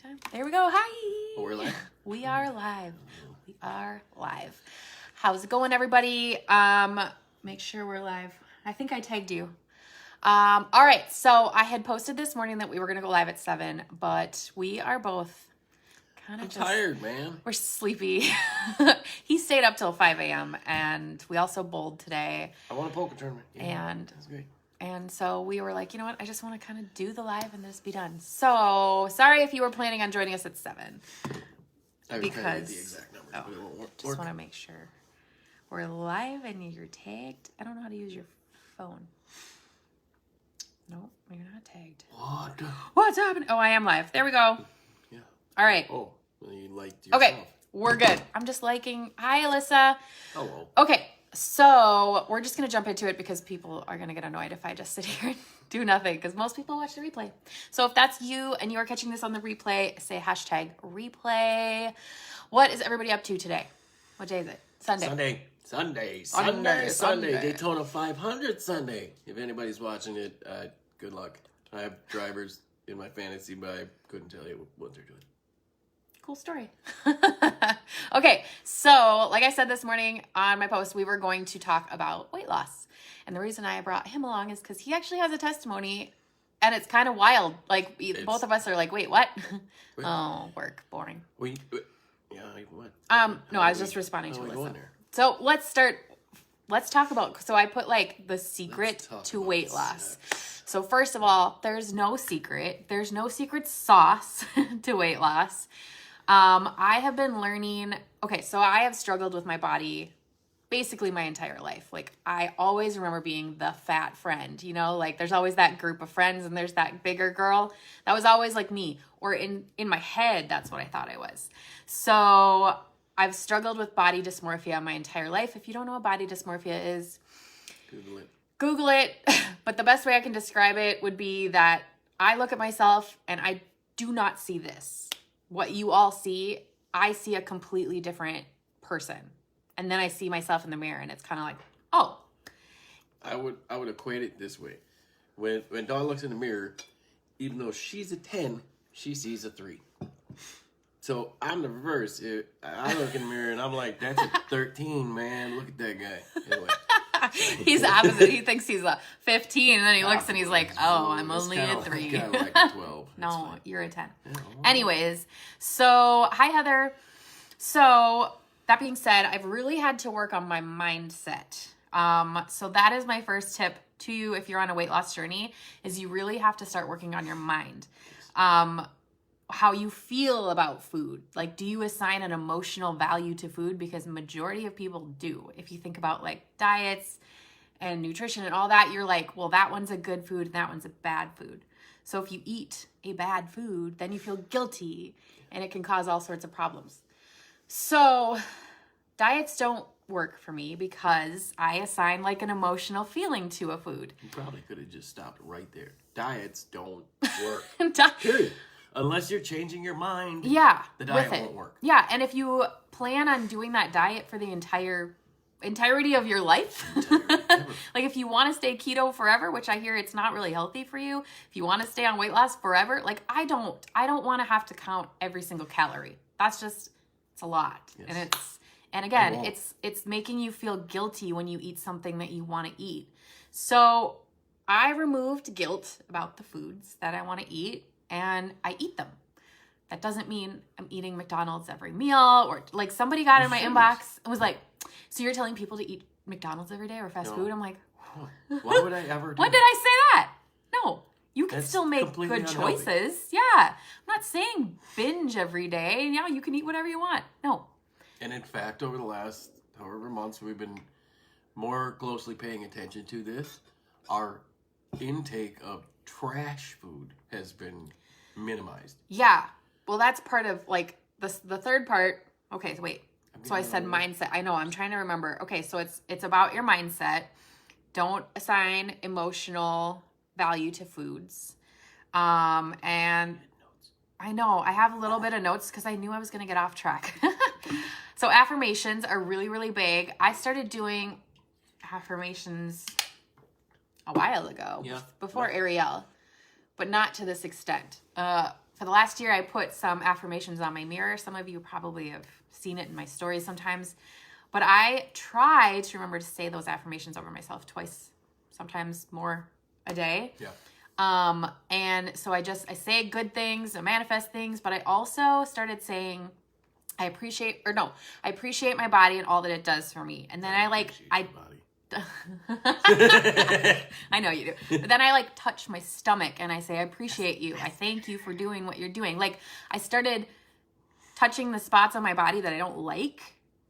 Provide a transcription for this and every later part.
time. There we go. Hi. Oh, we're live? We are live. We are live. How's it going, everybody? Make sure we're live. I think I tagged you. All right. So I had posted this morning that we were going to go live at 7, but we are both kind of tired, man. We're sleepy. He stayed up till 5 a.m. and we also bowled today. I want a poker tournament. Yeah, that's great. And so we were like, you know what? I just want to kind of do the live and just be done. So sorry if you were planning on joining us at 7. Because the exact numbers, but it won't work. Just want to make sure we're live and you're tagged. I don't know how to use your phone. No, you're not tagged. What? What's happening? Oh, I am live. There we go. Yeah. All right. Oh, well, you liked yourself. Okay, we're good. I'm just liking. Hi, Alyssa. Hello. Okay. So we're just going to jump into it because people are going to get annoyed if I just sit here and do nothing because most people watch the replay. So if that's you and you are catching this on the replay, say hashtag replay. What is everybody up to today? What day is it? Sunday. Sunday. Daytona 500 Sunday. If anybody's watching it, good luck. I have drivers in my fantasy, but I couldn't tell you what they're doing. Cool story. Okay, so like I said this morning on my post, we were going to talk about weight loss. And the reason I brought him along is because he actually has a testimony and it's kind of wild. Like both of us are like, wait, what? Wait. Oh, work, boring. What? No, I was just responding to Alyssa. So let's talk about, so I put like the secret to weight loss. So first of all, there's no secret. There's no secret sauce to weight loss. I have been learning, okay, so I have struggled with my body basically my entire life. Like I always remember being the fat friend, you know, like there's always that group of friends and there's that bigger girl. That was always like me, or in my head, that's what I thought I was. So I've struggled with body dysmorphia my entire life. If you don't know what body dysmorphia is, Google it. But the best way I can describe it would be that I look at myself and I do not see this. What you all see, I see a completely different person. And then I see myself in the mirror and it's kind of like, oh. I would equate it this way. When Dawn looks in the mirror, even though she's a 10, she sees a 3. So I'm the reverse. I look in the mirror and I'm like, that's a 13, man. Look at that guy. Anyway. He's opposite. He thinks he's a 15, and then he looks and he's like, oh, I'm only a 3. Kind of like a 12. No, you're a 10. Yeah, anyways, so hi, Heather. So that being said, I've really had to work on my mindset. So that is my first tip to you if you're on a weight loss journey, is you really have to start working on your mind. How you feel about food. Like, do you assign an emotional value to food? Because majority of people do. If you think about like diets and nutrition and all that, you're like, well, that one's a good food and that one's a bad food. So if you eat a bad food, then you feel guilty and it can cause all sorts of problems. So diets don't work for me because I assign like an emotional feeling to a food. You probably could have just stopped right there. Diets don't work. Period. Unless you're changing your mind, the diet won't work. Yeah, and if you plan on doing that diet for the entirety of your life, like if you want to stay keto forever, which I hear it's not really healthy for you, if you want to stay on weight loss forever, like I don't want to have to count every single calorie. That's just, it's a lot. Yes. And again, it's making you feel guilty when you eat something that you want to eat. So I removed guilt about the foods that I want to eat. And I eat them. That doesn't mean I'm eating McDonald's every meal, or like somebody got in my inbox and was like, so you're telling people to eat McDonald's every day or fast food? I'm like, why would I ever do when did I say that? No, you can still make good choices. Yeah. I'm not saying binge every day. Yeah, you can eat whatever you want. No. And in fact, over the last however months we've been more closely paying attention to this, our intake of trash food has been minimized. Yeah. Well, that's part of like the third part. Okay, so wait. So I said mindset. I know, I'm trying to remember. Okay, so it's about your mindset. Don't assign emotional value to foods. And I know, I have a little bit of notes because I knew I was going to get off track. So affirmations are really, really big. I started doing affirmations a while ago, before Ariel, but not to this extent. for the last year, I put some affirmations on my mirror. Some of you probably have seen it in my stories sometimes. But I try to remember to say those affirmations over myself twice, sometimes more a day. Yeah. And so I say good things, I manifest things, but I also started saying, I appreciate my body and all that it does for me. And then I know you do. But then I touch my stomach and I say, I appreciate you. I thank you for doing what you're doing. I started touching the spots on my body that I don't like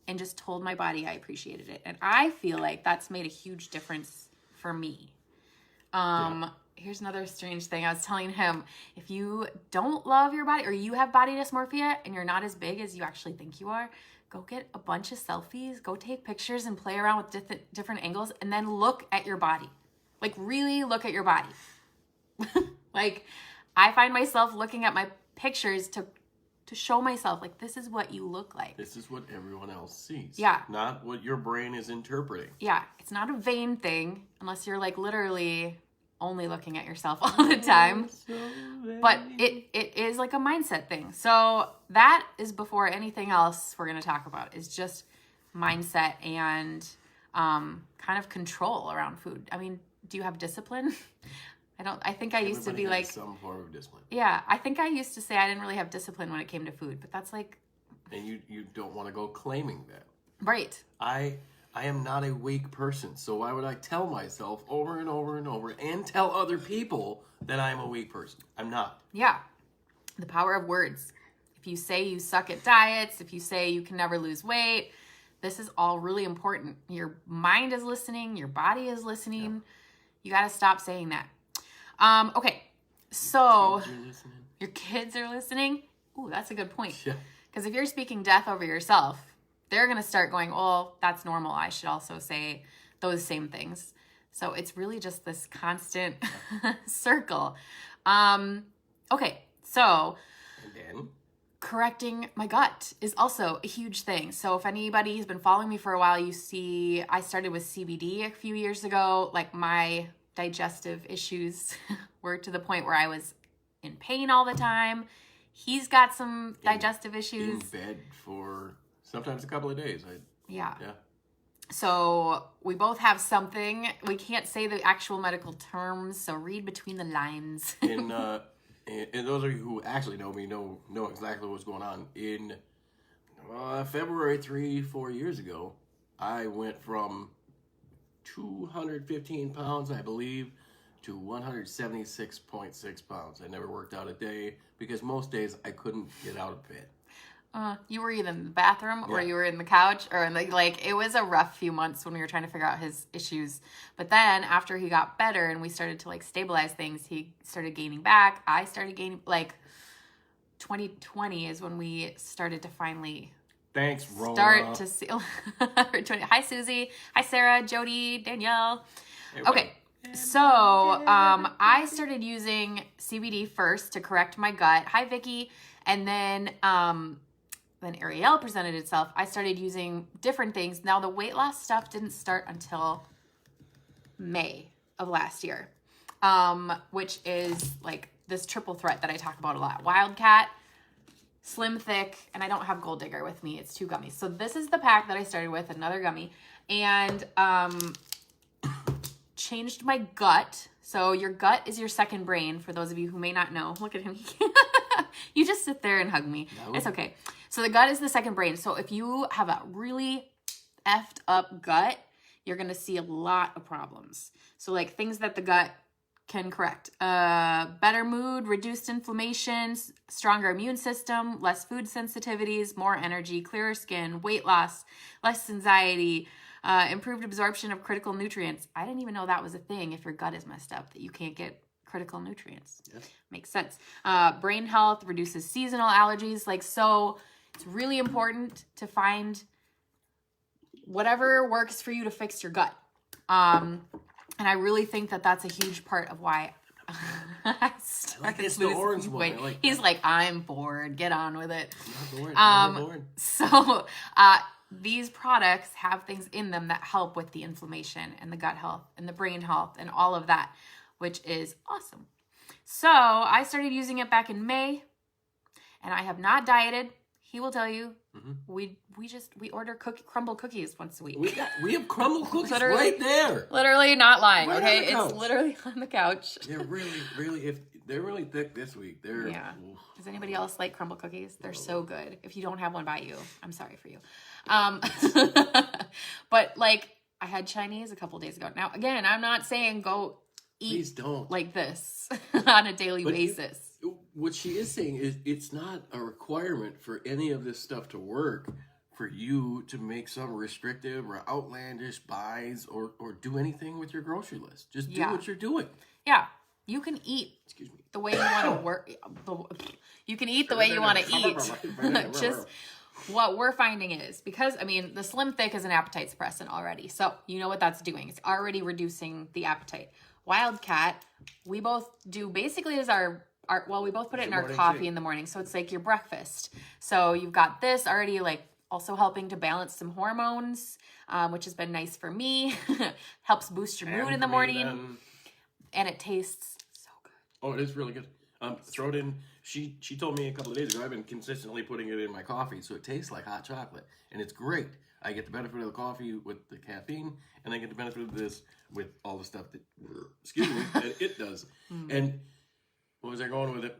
and just told my body I appreciated it. And I feel like that's made a huge difference for me. Here's another strange thing. I was telling him, if you don't love your body or you have body dysmorphia and you're not as big as you actually think you are, go get a bunch of selfies, go take pictures and play around with different angles and then look at your body. Really look at your body. I find myself looking at my pictures to show myself, this is what you look like. This is what everyone else sees. Yeah. Not what your brain is interpreting. Yeah. It's not a vain thing unless you're literally only looking at yourself all the time. But it is a mindset thing. So that is before anything else we're going to talk about is just mindset and kind of control around food. I mean, do you have discipline? I think I used to be some form of discipline. Yeah, I think I used to say I didn't really have discipline when it came to food, but that's And you don't want to go claiming that. Right. I am not a weak person, so why would I tell myself over and over and over and tell other people that I'm a weak person? I'm not. Yeah. The power of words. If you say you suck at diets, if you say you can never lose weight, this is all really important. Your mind is listening, your body is listening. Yeah. You got to stop saying that. Okay. So your kids are listening. Ooh, that's a good point. Yeah. Because if you're speaking death over yourself, they're going to start going, oh, that's normal. I should also say those same things. So it's really just this constant circle. Okay, so and then correcting my gut is also a huge thing. So if anybody's been following me for a while, you see I started with CBD a few years ago. My digestive issues were to the point where I was in pain all the time. He's got some digestive issues. In bed for sometimes a couple of days. Yeah. So we both have something. We can't say the actual medical terms, so read between the lines. And those of you who actually know me know exactly what's going on. In February 3-4 years ago, I went from 215 pounds, I believe, to 176.6 pounds. I never worked out a day because most days I couldn't get out of bed. You were either in the bathroom or you were in the couch or in it was a rough few months when we were trying to figure out his issues. But then after he got better and we started to stabilize things, he started gaining back. I started gaining 2020 is when we started to finally start to see. Hi, Susie. Hi, Sarah, Jody, Danielle. Okay. So, I started using CBD first to correct my gut. Hi, Vicky. And then Ariel presented itself. I started using different things. Now, the weight loss stuff didn't start until May of last year, which is this triple threat that I talk about a lot. Wildcat, Slim Thick, and I don't have Gold Digger with me. It's 2 gummies. So this is the pack that I started with, another gummy, and changed my gut. So your gut is your second brain, for those of you who may not know. Look at him. You just sit there and hug me. No. It's okay. So the gut is the second brain. So if you have a really effed up gut, you're going to see a lot of problems. So things that the gut can correct. Better mood, reduced inflammation, stronger immune system, less food sensitivities, more energy, clearer skin, weight loss, less anxiety, improved absorption of critical nutrients. I didn't even know that was a thing if your gut is messed up, that you can't get critical nutrients. Yes. Makes sense. Brain health, reduces seasonal allergies. So it's really important to find whatever works for you to fix your gut. And I really think that that's a huge part of why I started losing weight. He's like, I'm bored. Get on with it. I'm not bored. So these products have things in them that help with the inflammation and the gut health and the brain health and all of that, which is awesome. So I started using it back in May. And I have not dieted. He will tell you, we order crumble cookies once a week. We have crumble cookies right there. Literally not lying, right okay? It's literally on the couch. They're really, if they're really thick this week. Yeah. Does anybody else like crumble cookies? They're so good. If you don't have one by you, I'm sorry for you. But like, I had Chinese a couple days ago. Now, again, I'm not saying go eat Please don't. like this on a daily basis. What she is saying is it's not a requirement for any of this stuff to work for you to make some restrictive or outlandish buys or do anything with your grocery list. Just do what you're doing. Yeah. You can eat the way you want to work. You can eat the way you want to eat. Just what we're finding is, because, I mean, the Slim Thick is an appetite suppressant already. So you know what that's doing. It's already reducing the appetite. Wildcat, we both do basically as we both put it in our coffee in the morning. So it's like your breakfast. So you've got this already, like, also helping to balance some hormones, which has been nice for me. Helps boost your mood in the morning. And it tastes so good. Oh, it is really good. Throw it in. She told me a couple of days ago, I've been consistently putting it in my coffee, so it tastes like hot chocolate. And it's great. I get the benefit of the coffee with the caffeine, and I get the benefit of this with all the stuff that, that it does. And what was I going with it?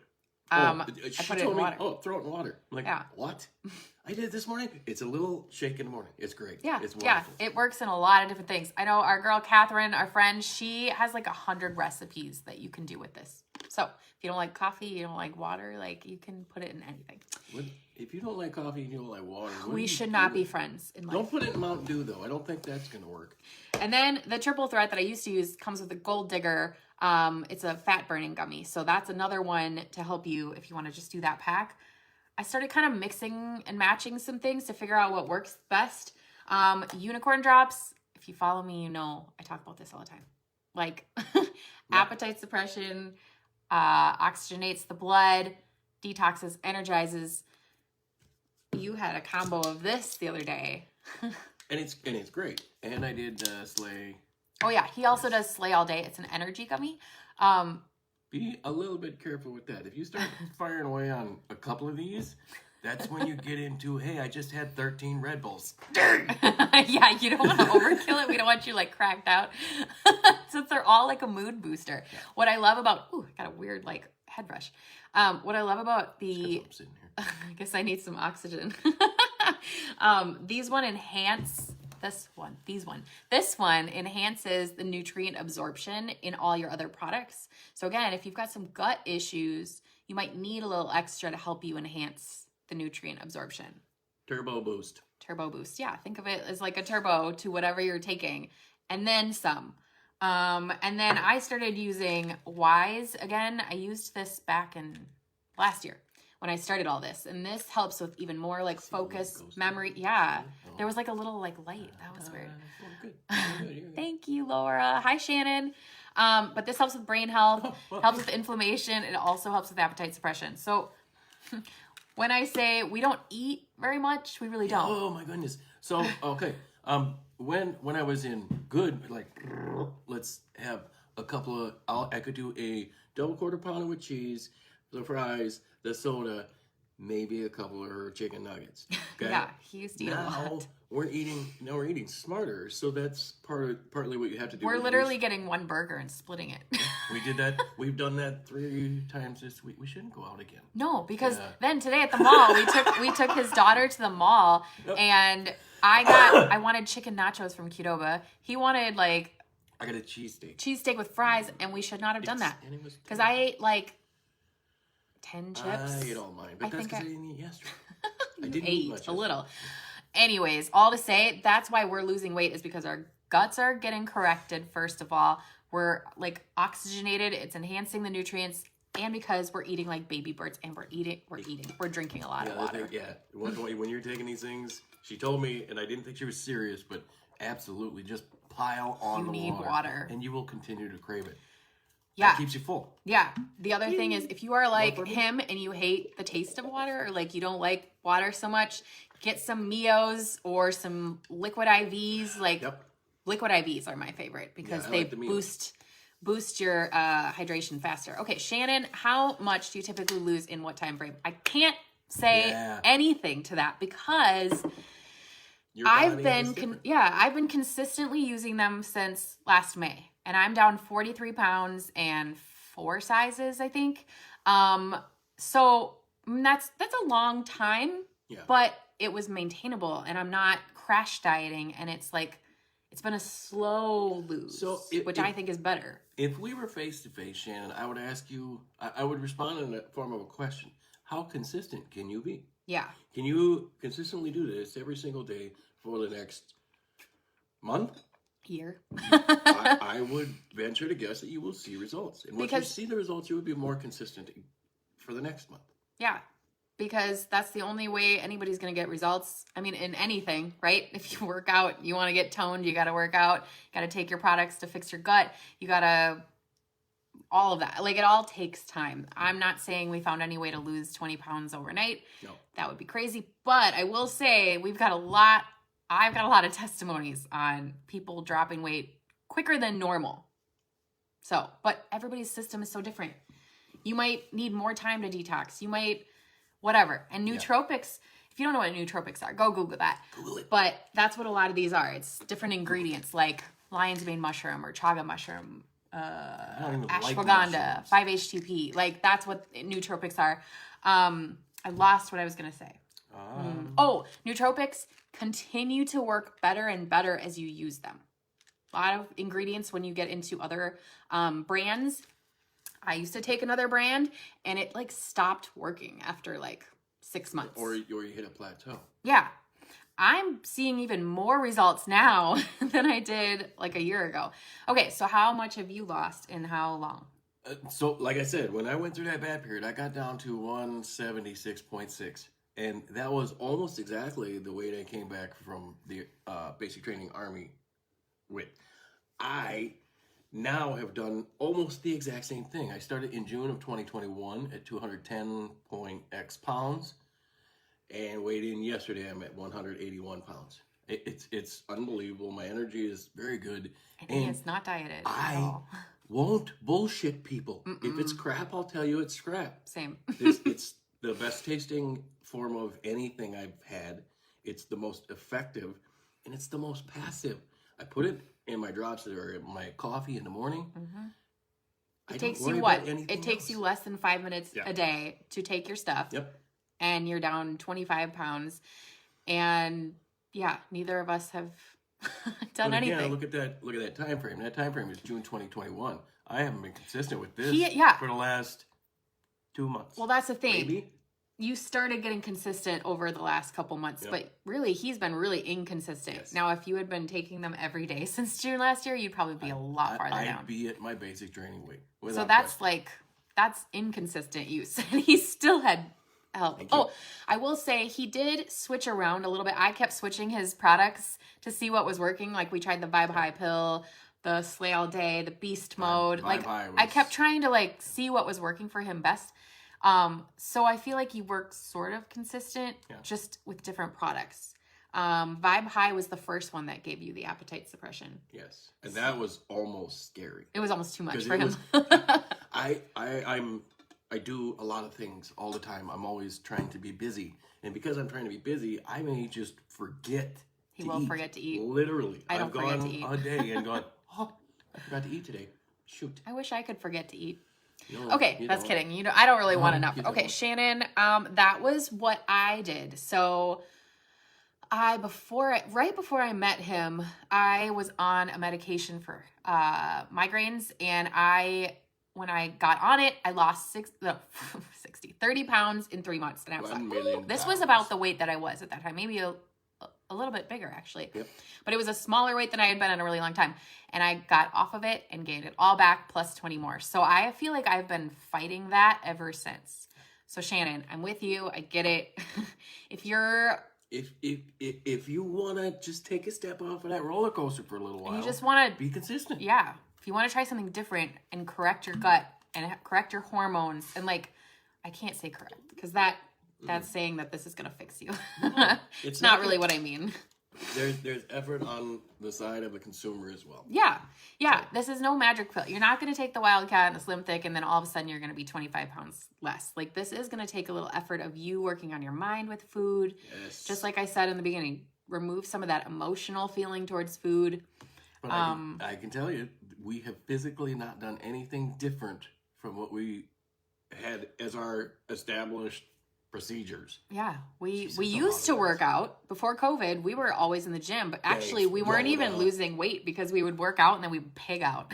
I put it in water. Throw it in water. I'm like, what? I did it this morning. It's a little shake in the morning. It's great. Yeah, it's wonderful. It works in a lot of different things. I know our girl Catherine, our friend, she has like 100 recipes that you can do with this. So if you don't like coffee, you don't like water, like you can put it in anything. If you don't like coffee and you don't like water, we should not be friends in life. Don't put it in Mountain Dew though. I don't think that's going to work. And then the triple threat that I used to use comes with a Gold Digger. It's a fat burning gummy. So that's another one to help you if you want to just do that pack. I started kind of mixing and matching some things to figure out what works best. Unicorn drops. If you follow me, you know I talk about this all the time. Like appetite suppression, oxygenates the blood, detoxes, energizes. You had a combo of this the other day. and it's great. And I did Slay. Oh yeah, he also does Slay All Day. It's an energy gummy. Be a little bit careful with that. If you start firing away on a couple of these, that's when you get into, hey, I just had 13 Red Bulls. Yeah, you don't want to overkill it. We don't want you like cracked out. Since they're all like a mood booster. Yeah. What I love about, I got a weird like head rush. What I love about the, I guess I need some oxygen. These one enhance. This one enhances the nutrient absorption in all your other products. So again, if you've got some gut issues, you might need a little extra to help you enhance the nutrient absorption. Turbo boost. Yeah, think of it as like a turbo to whatever you're taking, and then some. And then I started using Wise again. I used this back in last year when I started all this, and this helps with even more like focus, memory. Yeah, there was like a little like light. That was weird. Good. Thank you, Laura. Hi, Shannon. But this helps with brain health, helps with inflammation. It also helps with appetite suppression. So when I say we don't eat very much, we really don't. Oh my goodness. So okay, when I was in good, like let's have a couple of. I could do a double quarter pounder with cheese, the fries, the soda, maybe a couple of her chicken nuggets. Okay? Yeah, he used to eat a lot. We're eating smarter, so that's partly what you have to do. We're literally getting one burger and splitting it. We did that. We've done that 3 times this week. We shouldn't go out again. No, because then today at the mall, we took his daughter to the mall, and I wanted chicken nachos from Qdoba. He wanted like I got a cheesesteak. Cheesesteak with fries, and we should not have done that because I ate like 10 chips. I ate all mine, but that's because I didn't eat yesterday. I didn't eat much. A little. Anyways, all to say, that's why we're losing weight is because our guts are getting corrected, first of all. We're like oxygenated. It's enhancing the nutrients. And because we're eating like baby birds and we're drinking a lot of water. When you're taking these things, she told me, and I didn't think she was serious, but absolutely just pile on the water. You need water. And you will continue to crave it. Yeah. That keeps you full. Yeah. The other thing is if you are like him and you hate the taste of water or like you don't like water so much, get some Mios or some liquid IVs. Liquid IVs are my favorite because they boost your hydration faster. Okay, Shannon, how much do you typically lose in what time frame? I can't say anything to that because I've been consistently using them since last May, and I'm down 43 pounds and 4 sizes, I think. So that's a long time, but it was maintainable, and I'm not crash dieting, and it's been a slow lose, which I think is better. If we were face to face, Shannon, I would ask you, I would respond in the form of a question. How consistent can you be? Yeah. Can you consistently do this every single day for the next month? Year. I would venture to guess that you will see results. And once you see the results, you would be more consistent for the next month. Yeah. Because that's the only way anybody's going to get results. I mean, in anything, right? If you work out, you want to get toned, you got to work out, you got to take your products to fix your gut. You got to, all of that. Like, it all takes time. I'm not saying we found any way to lose 20 pounds overnight. No. That would be crazy. But I will say I've got a lot of testimonies on people dropping weight quicker than normal. So, but everybody's system is so different. You might need more time to detox. You might... whatever. And nootropics, if you don't know what nootropics are, go Google that. Google it. But that's what a lot of these are. It's different ingredients like lion's mane mushroom or chaga mushroom, ashwagandha, 5-HTP. Like, that's what nootropics are. I lost what I was going to say. Nootropics continue to work better and better as you use them. A lot of ingredients when you get into other brands. I used to take another brand and it stopped working after 6 months. Or you hit a plateau. Yeah. I'm seeing even more results now than I did a year ago. Okay, so how much have you lost and how long? So like I said, when I went through that bad period, I got down to 176.6. And that was almost exactly the weight I came back from the basic training army with. I now have done almost the exact same thing. I started in June of 2021 at 210.x pounds and weighed in yesterday. I'm at 181 pounds. It's unbelievable. My energy is very good. And it's not dieted at all. Won't bullshit people. If it's crap, I'll tell you it's scrap. Same. It's the best tasting form of anything I've had. It's the most effective and it's the most passive. I put it in my drops or in my coffee in the morning. It takes you what? It takes you less than 5 minutes a day to take your stuff. Yep. And you're down 25 pounds. And neither of us have done anything. Yeah, look at that time frame. That time frame is June 2021. I haven't been consistent with this for the last 2 months. Well, that's the thing. Maybe. You started getting consistent over the last couple months, but really, he's been really inconsistent. Yes. Now, if you had been taking them every day since June last year, you'd probably be a lot farther down. I'd be at my basic training weight. So that's that's inconsistent use. And he still had help. I will say he did switch around a little bit. I kept switching his products to see what was working. Like, we tried the Vibe High pill, the Slay All Day, the Beast Mode. I kept trying to see what was working for him best. So I feel like he works sort of consistent, just with different products. Vibe High was the first one that gave you the appetite suppression. Yes. And that was almost scary. It was almost too much for him. I do a lot of things all the time. I'm always trying to be busy. And because I'm trying to be busy, I may just forget He will forget to eat. Literally. I've gone a day and gone, I forgot to eat today. Shoot. I wish I could forget to eat. Okay, that's kidding. I don't really want enough. Okay, Shannon, that was what I did. So right before I met him, I was on a medication for migraines, and when I got on it, I lost 30 pounds in 3 months. And I was like, this was about the weight that I was at that time, maybe a little bit bigger actually. Yep. But it was a smaller weight than I had been in a really long time. And I got off of it and gained it all back plus 20 more. So I feel like I've been fighting that ever since. So Shannon, I'm with you. I get it. If you want to just take a step off of that roller coaster for a little while, you just want to be consistent. Yeah. If you want to try something different and correct your gut and correct your hormones, and I can't say correct because that's saying that this is going to fix you. It's not really what I mean. there's effort on the side of the consumer as well. Yeah. This is no magic pill. You're not going to take the Wildcat and the Slim Thick and then all of a sudden you're going to be 25 pounds less. Like, this is going to take a little effort of you working on your mind with food. Yes. Just like I said in the beginning, remove some of that emotional feeling towards food. But I can tell you, we have physically not done anything different from what we had as our established procedures. Yeah, we used to work out before COVID. We were always in the gym, but actually we weren't even losing weight because we would work out and then we would pig out.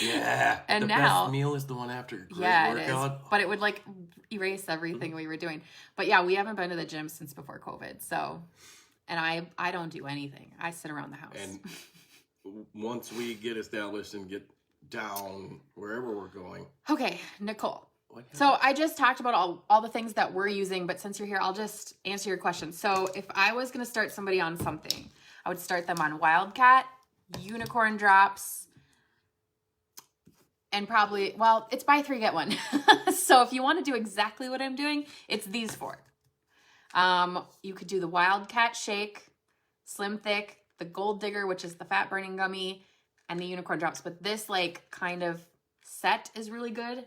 Yeah, and the now best meal is the one after a great workout. It is. But it would like erase everything we were doing. But yeah, we haven't been to the gym since before COVID. So, and I don't do anything. I sit around the house. And once we get established and get down wherever we're going. Okay, Nicole. So I just talked about all the things that we're using, but since you're here, I'll just answer your question. So if I was going to start somebody on something, I would start them on Wildcat, Unicorn Drops, and probably, well, it's buy 3, get 1. So if you want to do exactly what I'm doing, it's these 4. You could do the Wildcat Shake, Slim Thick, the Gold Digger, which is the fat burning gummy, and the Unicorn Drops. But this like kind of set is really good.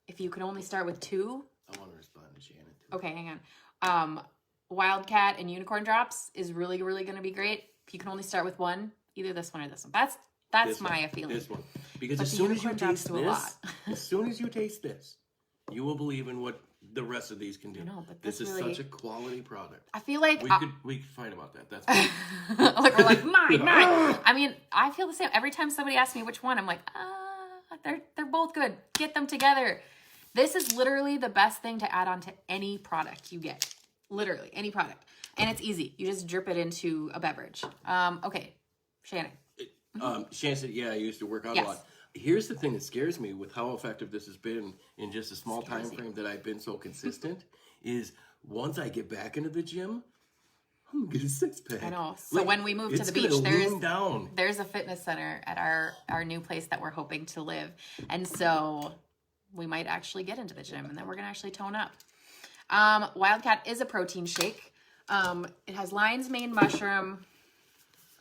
If you could only start with 2. I want to respond to Shannon too. Okay, hang on. Wildcat and Unicorn Drops is really, really going to be great. If you can only start with 1, either this one or this one. That's my feeling. This one. Because but as soon as you taste this, as soon as you taste this, you will believe in what the rest of these can do. I know, but this is really, such a quality product. I feel like we could fight about that. That's like we're like mine. I mean, I feel the same. Every time somebody asks me which one, I'm like, they're both good. Get them together. This is literally the best thing to add on to any product you get. Literally, any product. And it's easy. You just drip it into a beverage. Okay, Shannon. Shannon said, yeah, I used to work out a lot. Here's the thing that scares me with how effective this has been in just a small time frame that I've been so consistent is once I get back into the gym, I'm going to get a six-pack. I know. So when we move to the beach, there's a fitness center at our new place that we're hoping to live. And so we might actually get into the gym and then we're going to actually tone up. Wildcat is a protein shake. It has lion's mane mushroom,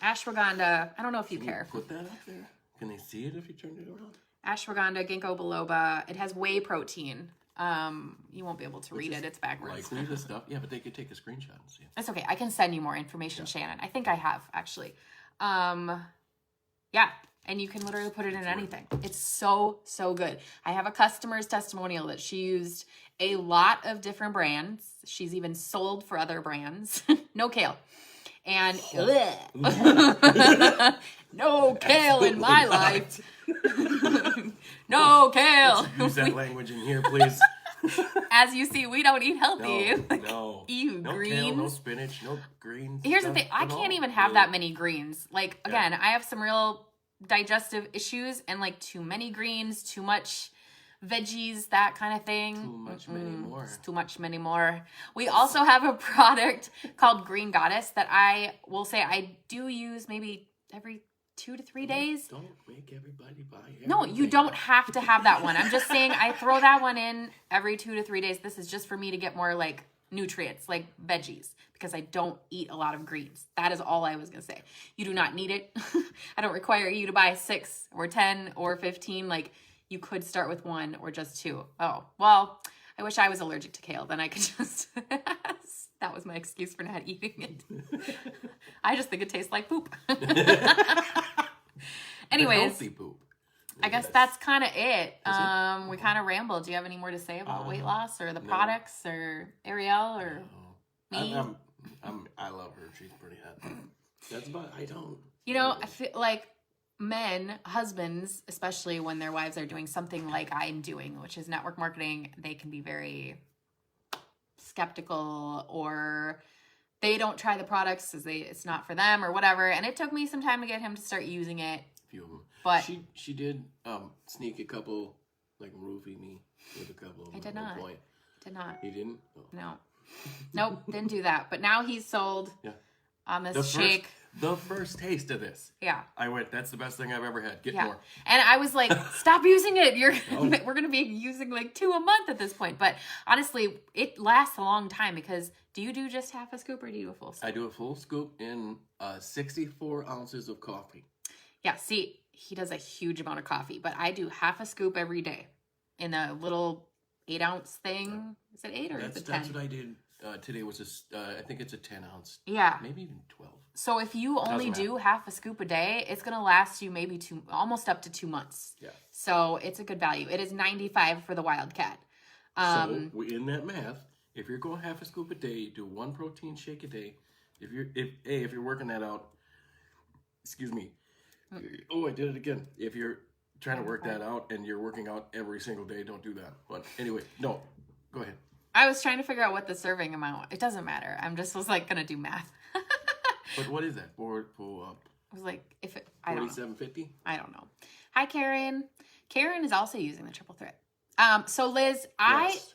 ashwagandha. I don't know if you care. Put that up there. Can they see it if you turn it around? Ashwagandha, ginkgo biloba. It has whey protein. You won't be able to read it. It's backwards. Likely the stuff. Yeah, but they could take a screenshot and see it. That's okay. I can send you more information, Shannon. I think I have, actually. Yeah. And you can literally put it in anything. It's so, so good. I have a customer's testimonial that she used a lot of different brands. She's even sold for other brands. No kale. And no kale in my life. No kale. Use that language in here, please. As you see, we don't eat healthy. No. Ew, no greens. Kale, no spinach, no greens. Here's the thing. I can't even have that many greens. Like, again, I have some real digestive issues and like too many greens, too much veggies, that kind of thing. Too much, many more. It's too much, many more. We also have a product called Green Goddess that I will say I do use maybe every 2 to 3 days. Don't make everybody buy everything. No, you don't have to have that one. I'm just saying I throw that one in every 2 to 3 days. This is just for me to get more like nutrients, like veggies, because I don't eat a lot of greens. That is all I was going to say. You do not need it. I don't require you to buy 6 or 10 or 15. Like, you could start with 1 or just 2. Oh, well, I wish I was allergic to kale. Then I could just... That was my excuse for not eating it. I just think it tastes like poop. Anyways. Healthy poop. I guess that's kind of it. We kind of rambled. Do you have any more to say about weight loss or the products or Ariel or me? I love her. She's pretty hot. That's about, I don't. You know, I feel like men, husbands, especially when their wives are doing something like I'm doing, which is network marketing, they can be very skeptical or they don't try the products because it's not for them or whatever. And it took me some time to get him to start using it. Few of them. But she did sneak a couple, like roofie me with a couple of them. I did not. Did not. You didn't? Oh. No. Nope, didn't do that. But now he's sold on this shake. the first taste of this. Yeah. I went, that's the best thing I've ever had. Get more. And I was like, stop using it. We're going to be using like 2 a month at this point. But honestly, it lasts a long time because do you do just half a scoop or do you do a full scoop? I do a full scoop in 64 ounces of coffee. Yeah, see, he does a huge amount of coffee, but I do half a scoop every day in a little 8-ounce thing. Is it 8 or is it 10? That's what I did. Today was I think it's a 10 ounce. Yeah. Maybe even 12. So if you only do half a scoop a day, it's going to last you maybe almost up to 2 months. Yeah. So it's a good value. It is $95 for the Wildcat. So in that math, if you're going half a scoop a day, do 1 protein shake a day. If you're working that out, excuse me. Oh, I did it again. If you're trying to work that out and you're working out every single day, don't do that. But anyway, no, go ahead. I was trying to figure out what the serving amount. It doesn't matter. Was like gonna do math. But what is that? Pull up. I was like, I don't know. $47.50. I don't know. Hi, Karen. Karen is also using the triple threat. So Liz,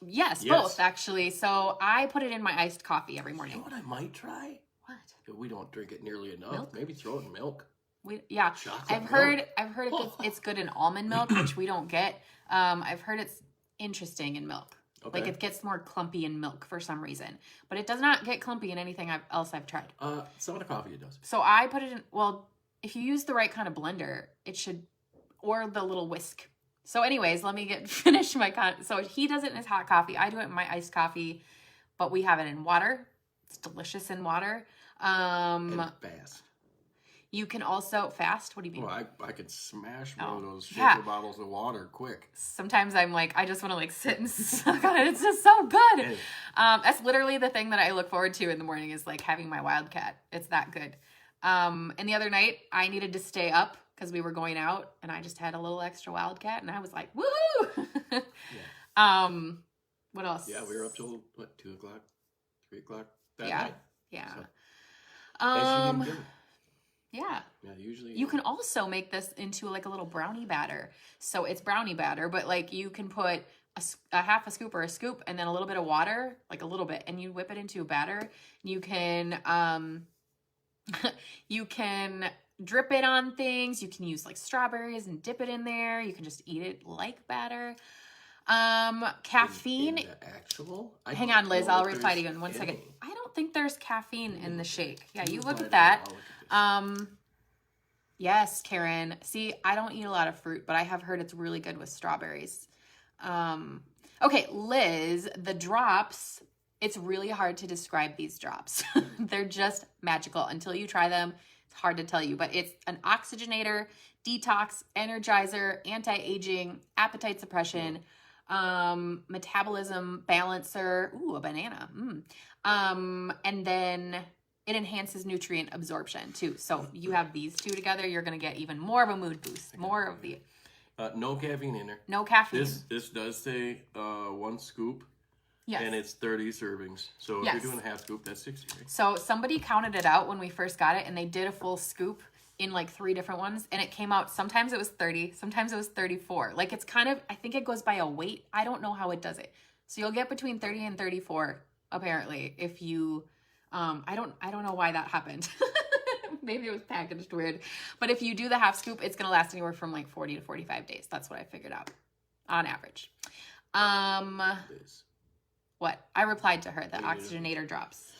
yes, both actually. So I put it in my iced coffee every morning. You know what I might try? What? We don't drink it nearly enough. Milk? Maybe throw it in milk. I've heard it's good in almond milk, which we don't get. I've heard it's interesting in milk. Okay. Like it gets more clumpy in milk for some reason, but it does not get clumpy in anything else I've tried. Some of the coffee it does. So I put it in. Well, if you use the right kind of blender, it should, or the little whisk. So, anyways, let me finish my So he does it in his hot coffee. I do it in my iced coffee, but we have it in water. It's delicious in water. And fast. You can also fast. What do you mean? Well, I could smash one of those shaker bottles of water quick. Sometimes I'm like, I just want to like sit and suck on it. It's just so good. That's literally the thing that I look forward to in the morning is like having my Wildcat. It's that good. And the other night I needed to stay up because we were going out and I just had a little extra Wildcat and I was like, woohoo! What else? Yeah, we were up till 2 o'clock, 3 o'clock that night. Yeah. So. Yeah. Yeah, usually. You can also make this into like a little brownie batter. So it's brownie batter, but like you can put a half a scoop or a scoop and then a little bit of water, like a little bit, and you whip it into a batter. You can you can drip it on things. You can use like strawberries and dip it in there. You can just eat it like batter. Caffeine. In the actual? Hang on, Liz. I'll reply to you in 1 second. I don't think there's caffeine in the shake. Yeah, you look at that. Yes, Karen. See, I don't eat a lot of fruit, but I have heard it's really good with strawberries. Okay, Liz, the drops, it's really hard to describe these drops. They're just magical. Until you try them, it's hard to tell you, but it's an oxygenator, detox, energizer, anti-aging, appetite suppression, metabolism balancer. Ooh, a banana. And then it enhances nutrient absorption too. So you have these two together, you're going to get even more of a mood boost. More of the... no caffeine in there. No caffeine. This does say 1 scoop. Yes. And it's 30 servings. So if you're doing a half scoop, that's 60, right? So somebody counted it out when we first got it, and they did a full scoop in like 3 different ones, and it came out, sometimes it was 30, sometimes it was 34. Like it's kind of, I think it goes by a weight. I don't know how it does it. So you'll get between 30 and 34, apparently, if you, I don't know why that happened. Maybe it was packaged weird. But if you do the half scoop, it's going to last anywhere from like 40 to 45 days. That's what I figured out on average. What? I replied to her, the Oxygenator Drops.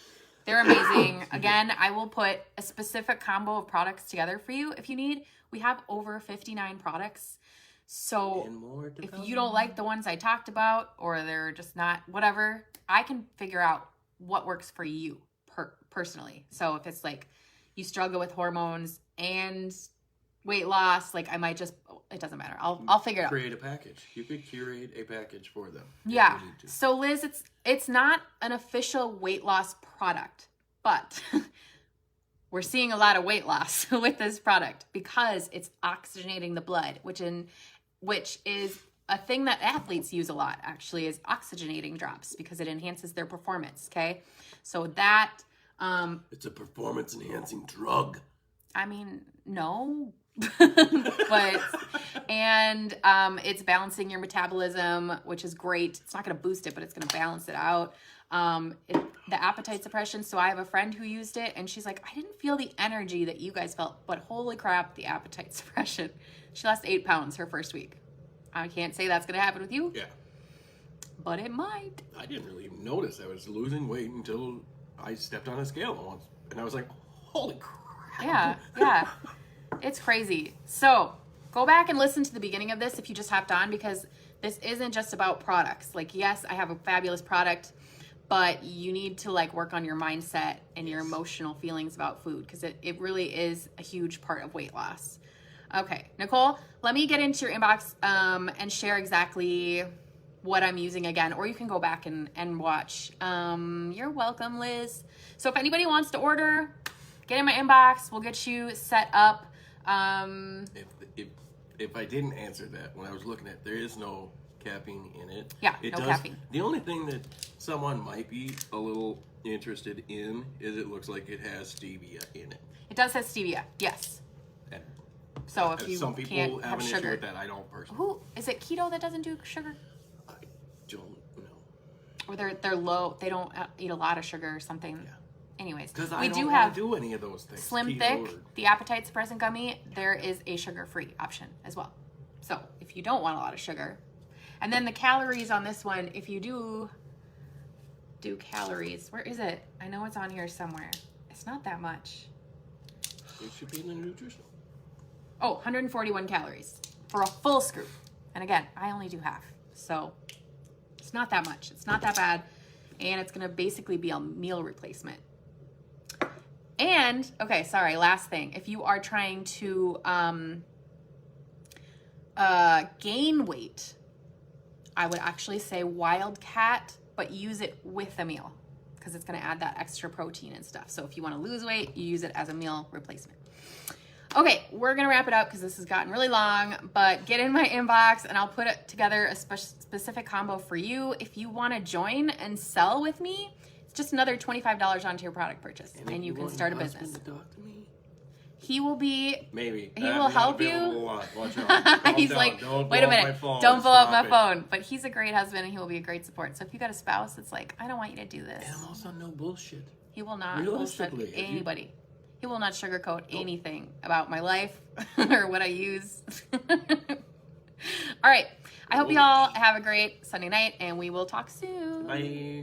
They're amazing. Again, I will put a specific combo of products together for you if you need. We have over 59 products. So if you don't like the ones I talked about or they're just not whatever, I can figure out what works for you personally. So if it's like you struggle with hormones and weight loss, like I might just, it doesn't matter. I'll figure it out. Create a package. You could curate a package for them. Yeah. So Liz, it's not an official weight loss product, but we're seeing a lot of weight loss with this product because it's oxygenating the blood, which is a thing that athletes use a lot actually, is oxygenating drops because it enhances their performance. Okay. So that, it's a performance enhancing drug. I mean, no, but it's balancing your metabolism, which is great. It's not going to boost it, but it's going to balance it out. the appetite suppression. So I have a friend who used it, and she's like, I didn't feel the energy that you guys felt, but holy crap, the appetite suppression. She lost 8 pounds her first week. I can't say that's going to happen with you. Yeah. But it might. I didn't really notice I was losing weight until I stepped on a scale once. And I was like, holy crap. Yeah. It's crazy. So go back and listen to the beginning of this if you just hopped on, because this isn't just about products. Like, yes, I have a fabulous product, but you need to like work on your mindset and your emotional feelings about food, because it really is a huge part of weight loss. Okay, Nicole, let me get into your inbox and share exactly what I'm using again, or you can go back and watch. You're welcome, Liz. So if anybody wants to order, get in my inbox. We'll get you set up. If I didn't answer that when I was looking at, there is no caffeine in it. Yeah, no caffeine. The only thing that someone might be a little interested in is it looks like it has stevia in it. It does have stevia, yes. And so if you some people can't have have an sugar, issue with that. I don't personally. Who is it? Keto that doesn't do sugar? I don't know. Or they're low. They don't eat a lot of sugar or something. Yeah. Anyways, because we I do don't have do any of those things. Slim Thick, the appetite suppressant gummy. There is a sugar-free option as well. So if you don't want a lot of sugar, and then the calories on this one, if you do calories, where is it? I know it's on here somewhere. It's not that much. It should be in the nutritional. Oh, 141 calories for a full scoop. And again, I only do half, so it's not that much. It's not that bad, and it's gonna basically be a meal replacement. And, okay, sorry, last thing. If you are trying to gain weight, I would actually say Wildcat, but use it with a meal, because it's going to add that extra protein and stuff. So if you want to lose weight, you use it as a meal replacement. Okay, we're going to wrap it up because this has gotten really long, but get in my inbox and I'll put it together a specific combo for you. If you want to join and sell with me, it's just another $25 onto your product purchase, and you can start a business. To talk to me? He will be... Maybe. He will help you. Watch out. He's down. like, don't wait a minute, don't blow up my it. phone. But he's a great husband, and he will be a great support. So if you got a spouse that's like, I don't want you to do this. And I'm also no bullshit. He will not bullshit Realistically, anybody. He will not sugarcoat anything about my life or what I use. All right. I hope you all have a great Sunday night, and we will talk soon. Bye.